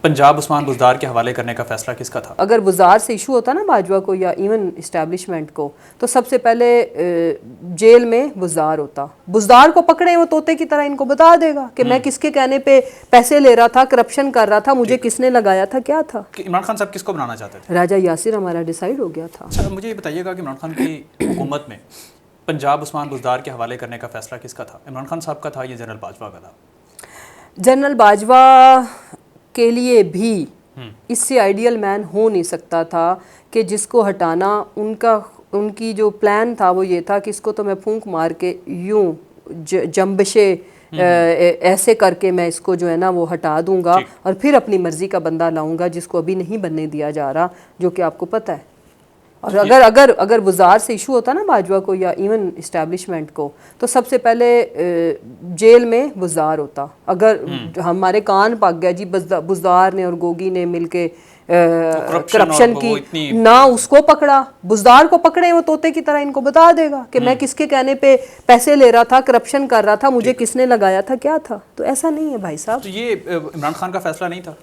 पंजाब उस्मान बुज़दार के हवाले करने का फैसला किसका था? अगर बुज़दार से इशू होता ना बाजवा को या इवन इस्टेब्लिशमेंट को, तो सबसे पहले जेल में बुज़दार होता। बुज़दार को पकड़े वो तोते की तरह इनको बता देगा कि मैं किसके कहने पे पैसे ले रहा था, करप्शन कर रहा था, मुझे किसने लगाया था, क्या था। इमरान खान साहब किसको बनाना चाहते थे? राजा यासिर हमारा डिसाइड हो गया था। अच्छा, मुझे ये बताइएगा कि इमरान खान की हुकूमत में पंजाब उस्मान बुज़दार के हवाले करने का फैसला किसका था? इमरान खान साहब का था या जनरल बाजवा का था? जनरल बाजवा के लिए भी इससे आइडियल मैन हो नहीं सकता था कि जिसको हटाना उनकी जो प्लान था वो ये था कि इसको तो मैं फूंक मार के यूं जंबशे ऐसे करके मैं इसको जो है ना वो हटा दूंगा और फिर अपनी मर्जी का बंदा लाऊंगा जिसको अभी नहीं बनने दिया जा रहा, जो कि आपको पता है। और अगर बुज़दार से इशू होता ना बाजवा को या इवन इस्टेब्लिशमेंट को, तो सबसे पहले जेल में बुज़दार होता। अगर हमारे कान पक गया जी बुज़दार ने और गोगी ने मिलके करप्शन की ना, उसको पकड़ा, बुज़दार को पकड़े वो तोते की तरह इनको बता देगा कि मैं किसके कहने पे पैसे ले रहा था, करप्शन कर रहा था, मुझे किसने लगाया था, क्या था। तो ऐसा नहीं है भाई साहब। तो ये इमरान खान का फैसला नहीं था?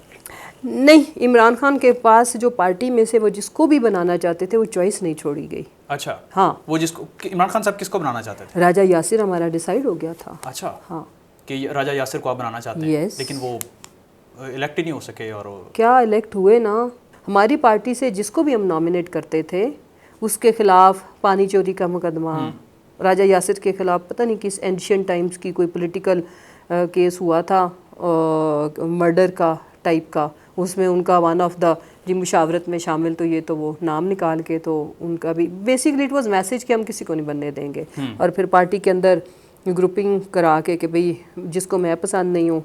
नहीं, इमरान खान के पास जो पार्टी में से वो जिसको भी बनाना चाहते थे वो चॉइस नहीं छोड़ी गई। अच्छा, हाँ, वो जिसको इमरान खान साहब किसको बनाना चाहते थे? राजा यासिर हमारा डिसाइड हो गया था। अच्छा, हाँ, कि राजा यासिर को आप बनाना चाहते हैं, लेकिन वो इलेक्ट ही नहीं हो सके। और क्या इलेक्ट हुए ना, हमारी पार्टी से जिसको भी हम नॉमिनेट करते थे उसके खिलाफ पानी चोरी का मुकदमा, राजा यासिर के खिलाफ पता नहीं किस एंशियंट टाइम्स की कोई पॉलिटिकल केस हुआ था, मर्डर का टाइप का, उसमें उनका वन ऑफ द जी मुशावरत में शामिल, तो ये तो वो नाम निकाल के तो उनका भी बेसिकली इट वाज मैसेज कि हम किसी को नहीं बनने देंगे। और फिर पार्टी के अंदर ग्रुपिंग करा के कि भाई जिसको मैं पसंद नहीं हूँ,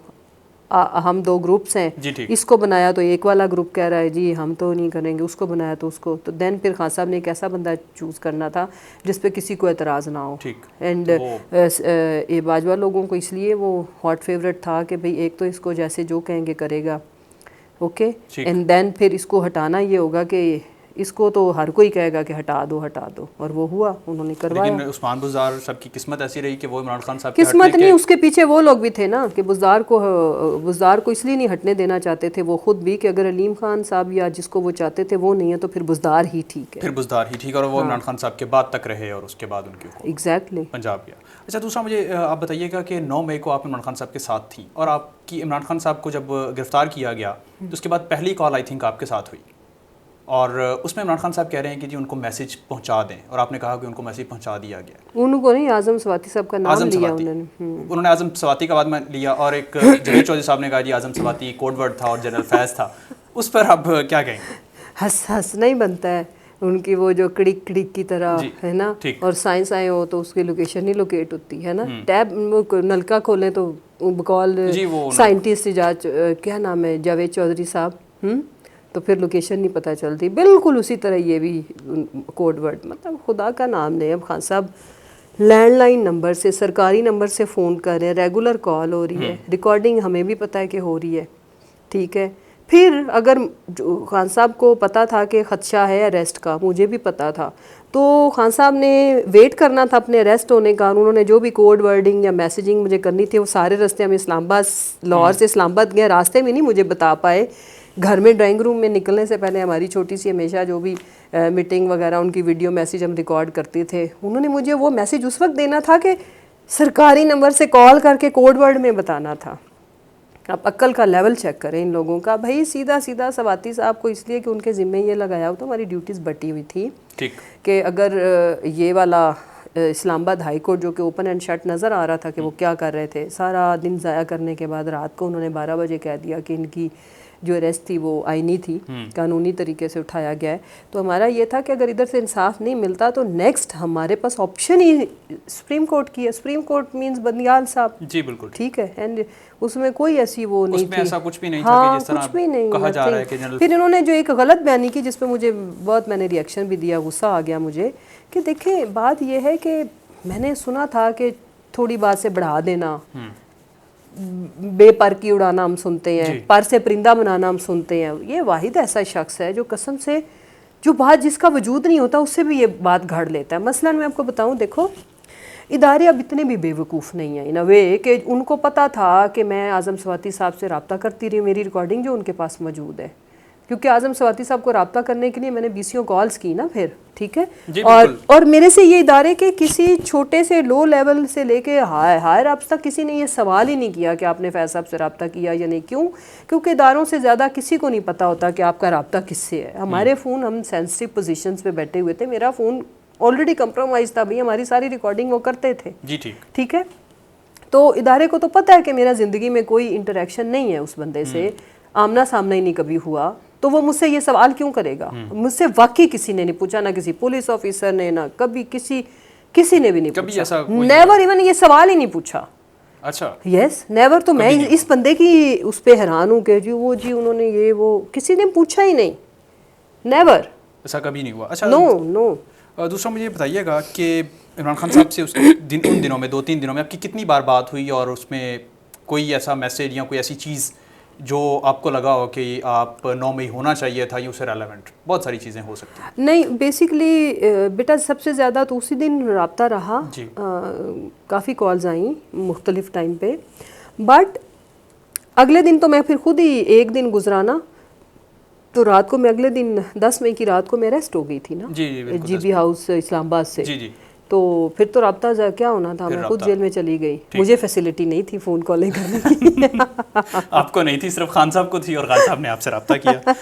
हम दो ग्रुप्स हैं, इसको बनाया तो एक वाला ग्रुप कह रहा है जी हम तो नहीं करेंगे, उसको बनाया तो उसको, तो देन फिर खान साहब ने एक ऐसा बंदा चूज़ करना था जिस पे किसी को एतराज़ ना हो। एंड ये बाजवा लोगों को इसलिए वो हॉट फेवरेट था कि भाई एक तो इसको जैसे जो कहेंगे करेगा, ओके, एंड देन फिर इसको हटाना ये होगा कि इसको तो हर कोई कहेगा कि हटा दो, और वो हुआ, उन्होंने करवाया। लेकिन उस्मान बुज़दार साहब की किस्मत ऐसी रही कि वो इमरान खान साहब किस्मत नहीं, उसके पीछे वो लोग भी थे ना कि बुज़दार को इसलिए नहीं हटने देना चाहते थे वो खुद भी, कि अगर अलीम खान साहब या जिसको वो चाहते थे वो नहीं है तो फिर बुज़दार ही ठीक है, फिर बुज़दार ही ठीक है। और वो इमरान खान साहब के बाद तक रहे और उसके बाद उनकी एग्जैक्टली पंजाब गया। अच्छा, दूसरा मुझे आप बताइएगा कि 9 मई को आप इमरान खान साहब के साथ थी और आपकी इमरान खान साहब को जब गिरफ्तार किया गया तो उसके बाद पहली कॉल आई थिंक आपके साथ हुई और उसमें इमरान खान साहब कह रहे हैं कि जी उनको मैसेज पहुंचा दें, और आपने कहा कि उनको मैसेज पहुंचा दिया गया। उनको नहीं, आज़म सवाती साहब का नाम लिया उन्होंने आज़म सवाती का बाद में लिया, और एक जवेद चौधरी साहब ने कहा जी आज़म सवाती कोड वर्ड था और जनरल फैज़ था। उस पर आप क्या कहेंगे? हंस नहीं बनता है उनकी वो जो कड़िक कड़िक की तरह है ना, और साइंस आए हो तो उसकी लोकेशन नहीं लोकेट होती है ना, टैब नलका खोलें तो बकौल साइंटिस्ट क्या नाम है जावेद चौधरी साहब, तो फिर लोकेशन नहीं पता चलती। बिल्कुल उसी तरह ये भी कोड वर्ड, मतलब खुदा का नाम नहीं। अब खान साहब लैंडलाइन नंबर से, सरकारी नंबर से फ़ोन कर रहे हैं, रेगुलर कॉल हो रही है, रिकॉर्डिंग हमें भी पता है कि हो रही है, ठीक है। फिर अगर खान साहब को पता था कि ख़दशा है अरेस्ट का, मुझे भी पता था, तो खान साहब ने वेट करना था अपने अरेस्ट होने का। उन्होंने जो भी कोड वर्डिंग या मैसेजिंग मुझे करनी थी वो सारे रास्ते हमें इस्लामाबाद, लाहौर से इस्लामाबाद गए, रास्ते में नहीं मुझे बता पाए। घर में ड्राइंग रूम में निकलने से पहले हमारी छोटी सी हमेशा जो भी मीटिंग वगैरह उनकी वीडियो मैसेज हम रिकॉर्ड करते थे, उन्होंने मुझे वो मैसेज उस वक्त देना था कि सरकारी नंबर से कॉल करके कोड वर्ड में बताना था। आप अक्ल का लेवल चेक करें इन लोगों का। भाई सीधा सीधा सवाती साहब को इसलिए कि उनके ज़िम्मे ये लगाया हो तो हमारी ड्यूटीज़ बटी हुई थी कि अगर ये वाला इस्लामाबाद हाई कोर्ट जो कि ओपन एंड शट नज़र आ रहा था कि वो क्या कर रहे थे, सारा दिन ज़ाया करने के बाद रात को उन्होंने 12 बजे कह दिया कि इनकी जो अरेस्ट थी वो आईनी थी, कानूनी तरीके से उठाया गया है। तो हमारा ये था कि अगर इधर से इंसाफ नहीं मिलता तो नेक्स्ट हमारे पास ऑप्शन ही सुप्रीम कोर्ट की है। सुप्रीम कोर्ट मींस बंदियाल साहब, जी बिल्कुल ठीक है, एंड उसमें कोई ऐसी वो नहीं थी, ऐसा कुछ भी नहीं हाँ, था कि जिस तरह कुछ भी नहीं कहा जा रहा है कि जनरल। फिर इन्होंने जो एक गलत बयानी की जिस पे मुझे बहुत, मैंने रिएक्शन भी दिया, गुस्सा आ गया मुझे कि देखें बात ये है कि मैंने सुना था कि थोड़ी बात से बढ़ा देना, बेपर की उड़ाना हम सुनते हैं, पर से परिंदा बनाना हम सुनते हैं। ये वाहिद ऐसा शख्स है जो कसम से जो बात जिसका वजूद नहीं होता उससे भी ये बात घड़ लेता है। मसलन मैं आपको बताऊं, देखो इदारे अब इतने भी बेवकूफ़ नहीं हैं इन अ वे कि उनको पता था कि मैं आज़म स्वाति साहब से रब्ता करती रही, मेरी रिकॉर्डिंग जो उनके पास मौजूद है, क्योंकि आज़म स्वाति साहब को रब्ता करने के लिए मैंने 20 कॉल्स की ना फिर, ठीक है। और मेरे से ये इदारे के किसी छोटे से लो लेवल से लेके हायर अप्स तक किसी ने ये सवाल ही नहीं किया कि आपने फैज़ साहब से रब्ता किया या नहीं। क्यों? क्योंकि इदारों से ज़्यादा किसी को नहीं पता होता कि आपका रब्ता किससे है। हमारे फ़ोन, हम सेंसिटिव पोजीशंस पे बैठे हुए थे, मेरा फ़ोन ऑलरेडी कंप्रोमाइज़ था भाई, हमारी सारी रिकॉर्डिंग वो करते थे जी, ठीक है। तो इदारे को तो पता है कि मेरा ज़िंदगी में कोई इंटरेक्शन नहीं है उस बंदे से, आमना सामना ही नहीं कभी हुआ, तो वो मुझसे ये सवाल क्यों करेगा? मुझसे वाकई किसी ने नहीं पूछा, ना किसी पुलिस ऑफिसर ने, ना कभी किसी ने भी नहीं पूछा, नेवर इवन ये सवाल ही नहीं पूछा। अच्छा, यस नेवर। तो मैं इस बंदे की उस पर हैरान हूँ कि जी उन्होंने ये वो किसी ने पूछा ही नहीं, नेवर, ऐसा कभी नहीं हुआ। अच्छा, नो। दूसरा मुझे बताइएगा कि इमरान खान साहब से उन दिनों में 2-3 दिनों में आपकी कितनी बार बात हुई, और उसमें कोई ऐसा मैसेज या कोई ऐसी चीज़ जो आपको लगा हो कि आप 9 मई होना चाहिए था, ये उससे रेलेवेंट? बहुत सारी चीज़ें हो सकती हैं। नहीं, बेसिकली बेटा सबसे ज़्यादा तो उसी दिन रब्ता रहा, काफ़ी कॉल्स आई मुख्तलिफ टाइम पे, बट अगले दिन तो मैं फिर खुद ही, एक दिन गुजरा ना, तो रात को मैं अगले दिन 10 मई की रात को मैं अरेस्ट हो गई थी ना GB हाउस इस्लामाबाद से। जी। तो फिर तो रब्ता क्या होना था, मैं खुद जेल में चली गई, मुझे फैसिलिटी नहीं थी फ़ोन कॉलिंग करने की। आपको नहीं थी, सिर्फ खान साहब को थी, और खान साहब ने आपसे रब्ता किया।